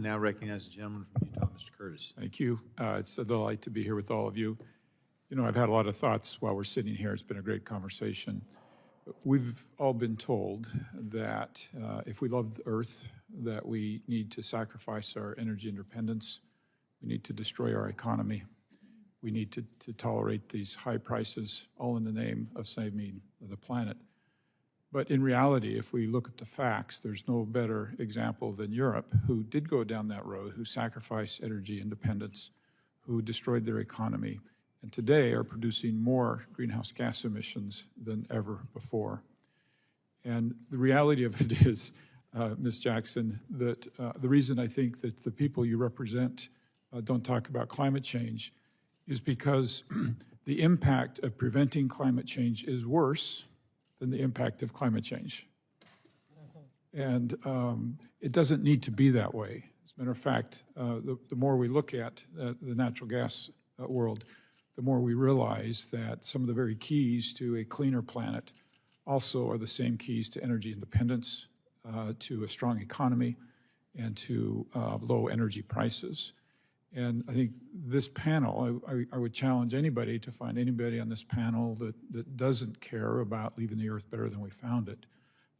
Now recognize the gentleman from Utah, Mr. Curtis. Thank you. It's a delight to be here with all of you. You know, I've had a lot of thoughts while we're sitting here. It's been a great conversation. We've all been told that if we love the earth, that we need to sacrifice our energy independence. We need to destroy our economy. We need to tolerate these high prices, all in the name of saving the planet. But in reality, if we look at the facts, there's no better example than Europe, who did go down that road, who sacrificed energy independence, who destroyed their economy, and today are producing more greenhouse gas emissions than ever before. And the reality of it is, Ms. Jackson, that the reason I think that the people you represent don't talk about climate change is because the impact of preventing climate change is worse than the impact of climate change. And it doesn't need to be that way. As a matter of fact, the more we look at the natural gas world, the more we realize that some of the very keys to a cleaner planet also are the same keys to energy independence, to a strong economy, and to low energy prices. And I think this panel, I would challenge anybody to find anybody on this panel that doesn't care about leaving the earth better than we found it.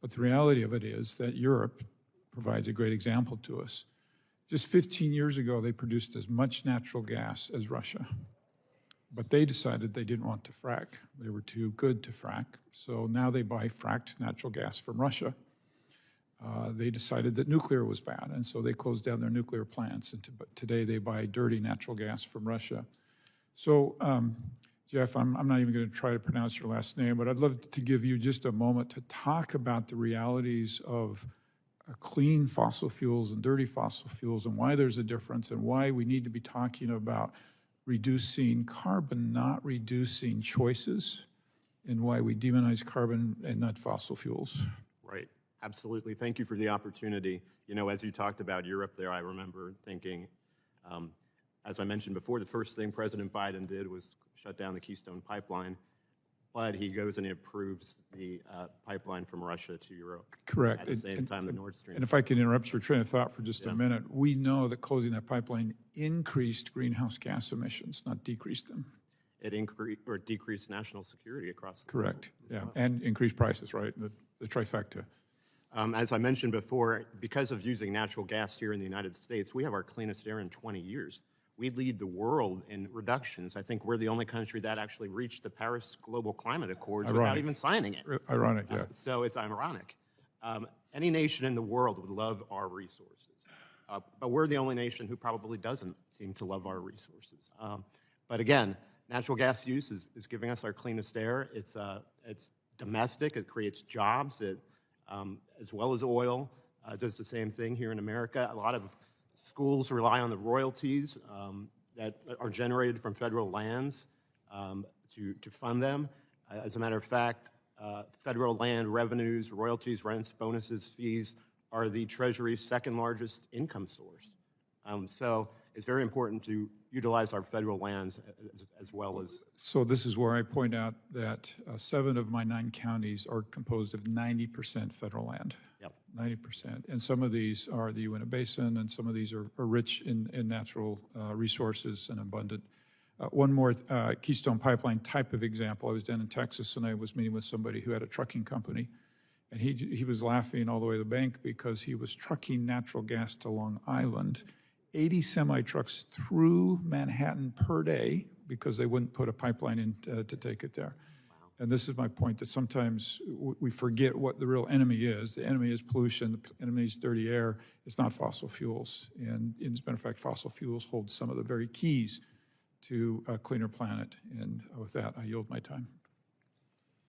But the reality of it is that Europe provides a great example to us. Just 15 years ago, they produced as much natural gas as Russia. But they decided they didn't want to frack. They were too good to frack. So now they buy fracked natural gas from Russia. They decided that nuclear was bad, and so they closed down their nuclear plants. And today they buy dirty natural gas from Russia. So, Jeff, I'm not even going to try to pronounce your last name, but I'd love to give you just a moment to talk about the realities of clean fossil fuels and dirty fossil fuels and why there's a difference and why we need to be talking about reducing carbon, not reducing choices, and why we demonize carbon and not fossil fuels. Right. Absolutely. Thank you for the opportunity. You know, as you talked about Europe there, I remember thinking, as I mentioned before, the first thing President Biden did was shut down the Keystone Pipeline, but he goes and he approves the pipeline from Russia to Europe. Correct. At the same time, the Nord Stream. And if I can interrupt your train of thought for just a minute, we know that closing that pipeline increased greenhouse gas emissions, not decreased them. It increased or decreased national security across the Correct. world. Yeah, and increased prices, right? The trifecta. As I mentioned before, because of using natural gas here in the United States, we have our cleanest air in 20 years. We lead the world in reductions. I think we're the only country that actually reached the Paris Global Climate Accords without even signing it. Ironic, yeah. So it's ironic. Any nation in the world would love our resources, but we're the only nation who probably doesn't seem to love our resources. But again, natural gas use is giving us our cleanest air. It's domestic. It creates jobs. It as well as oil, does the same thing here in America. A lot of schools rely on the royalties that are generated from federal lands to fund them. As a matter of fact, federal land revenues, royalties, rents, bonuses, fees are the Treasury's second largest income source. So it's very important to utilize our federal lands as well as... So this is where I point out that 7 of my 9 counties are composed of 90% federal land. Yep. 90%. And some of these are the Uinta Basin, and some of these are rich in natural resources and abundant. One more Keystone Pipeline type of example. I was down in Texas, and I was meeting with somebody who had a trucking company. And he was laughing all the way to the bank because he was trucking natural gas to Long Island, 80 semi-trucks through Manhattan per day because they wouldn't put a pipeline in to take it there. Wow. And this is my point, that sometimes we forget what the real enemy is. The enemy is pollution, the enemy is dirty air. It's not fossil fuels. And as a matter of fact, fossil fuels hold some of the very keys to a cleaner planet. And with that, I yield my time.